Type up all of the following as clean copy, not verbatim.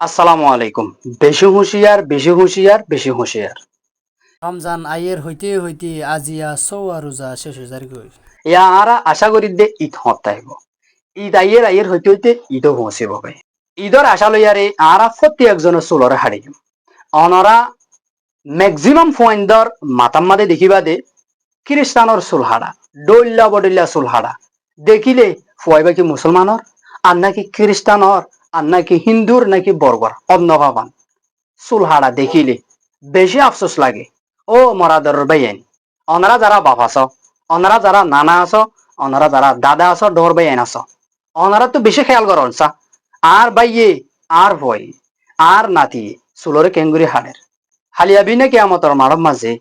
আসসালামু আলাইকুম। বেশি হুঁশিয়ার, বেশি হুঁশিয়ার, বেশি হুঁশিয়ার। রমজান আইয়ের হইতে হইতে আজিয়া সৌয়া রোজা শেষ হয়ে যার গই। ইয়া আরা আশা করি দে ঈদ হতাইব। ঈদ আইয়ের হইতে হইতে ঈদও পৌঁছিব ভাই। ঈদর আশা লইয়ারে আরা প্রতি একজনের চুলরে হারিম। অনরা ম্যাক্সিমাম ফয়েন্দর মাতাম্মাদে দেখিবা দে খ্রিস্টানর চুল হাড়া, ডইল্লা বডইল্লা চুল হাড়া। দেখিলে ফুয়াইবা কি মুসলমানর, আর নাকি খ্রিস্টানর, আর নাকি হিন্দুর, নাকি বর্বর অন্য ভাবান চুল হাড়া দেখিলে বেশি আফসোস লাগে। ও মরাদর বাইন, অনারা যারা বাপ আছ, অনারা যারা নানা আছ, অনারা যারা দাদা আছ, ডর বাইন আছ, অনারা তো বেশি খেয়াল করন সা। আর বাইয়ে, আর ভয়, আর নাতি চুলরে কেঙ্গুরি হাড়ের হালিয়াবি না কেয়ামতর মারব মাঝে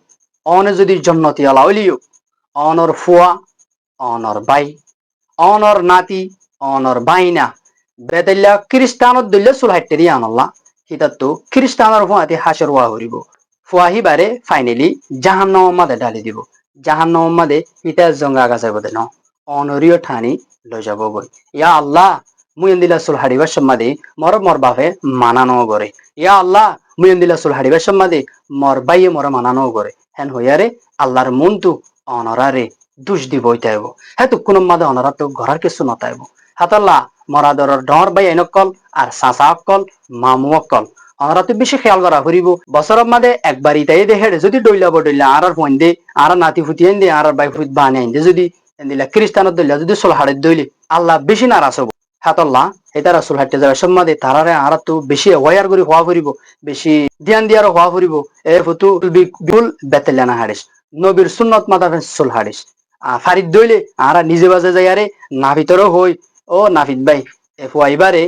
অনে যদি জন্নতি আলা হইলিও অনর ফুয়া, অনর বাই, অনর নাতি, অনর বাইনা বেতাইলা খ্রিস্টানত দিলে চুল হাইটে দিয়ে আনল্লা হিতাতো খ্রিস্টানের ফুয়াতে হাসর ওয়া হরিব। ফুয়াহি বারে ফাইনালি জাহান্নামের মাঝে ঢালি দিব। জাহান্নামের মাঝে হিতা জঙ্গা গাছে বদে ন অনরীয় ঠানি লই যাব গই। ইয়া আল্লাহ, মুই এন্দিলা চুল হারিবার সম্মাদে মর বাপে মানানো করে। ইয়া আল্লাহ, মুই এন্দিলা চুল হারিবার সম্মাদে মর বাইয়ে মর মানানো করে। হেন হইয়ারে আল্লাহর মনতু অনরারে দুষ দিব হইতাইব। হ্যাঁ তো কোনো মাদে অনরা তো ঘরের কিছু নতাইব। হাতাল্লাহ মরাদরের ডর বাই এনকল আর চাচা অকল, মামু অকল আমরা তো বেশি খেয়াল করা ফুরিব। বছরের মাঝে একবার ইতাই দেখে যদি ডইলা বডইলা আর ফোন দে আর নাতি ফুটি এন দে আর বাই ফুট বানে আইন দে যদি দিলা খ্রিস্টানত দইলা যদি সোলহাড়ের দইলে আল্লাহ বেশি নারাজ হব। হাতল্লাহ এটা রাসুল হাইটে যাওয়ার সম্মাদে তারারে আর তো বেশি ওয়ার করে হওয়া ফুরিব, বেশি ধ্যান দিয়ার হওয়া ফুরিব। এর ফতু বিল বেতেলানা হারিস নবীর সুন্নত মাতাফেন সোল হারিস ফারিদ দইলে আর নিজে বাজে যাই আরে না ভিতরও হই। ও নাফিদ ভাই এ ফুয়াইবারে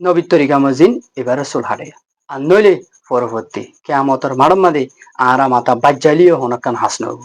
নবীর তরিকা মজিন এবারে সোল হারে আর নইলে পরবর্তী কেয়ামতর মারম মাদে আরা মাতা বাজ্জালিও হনকান হাসনব।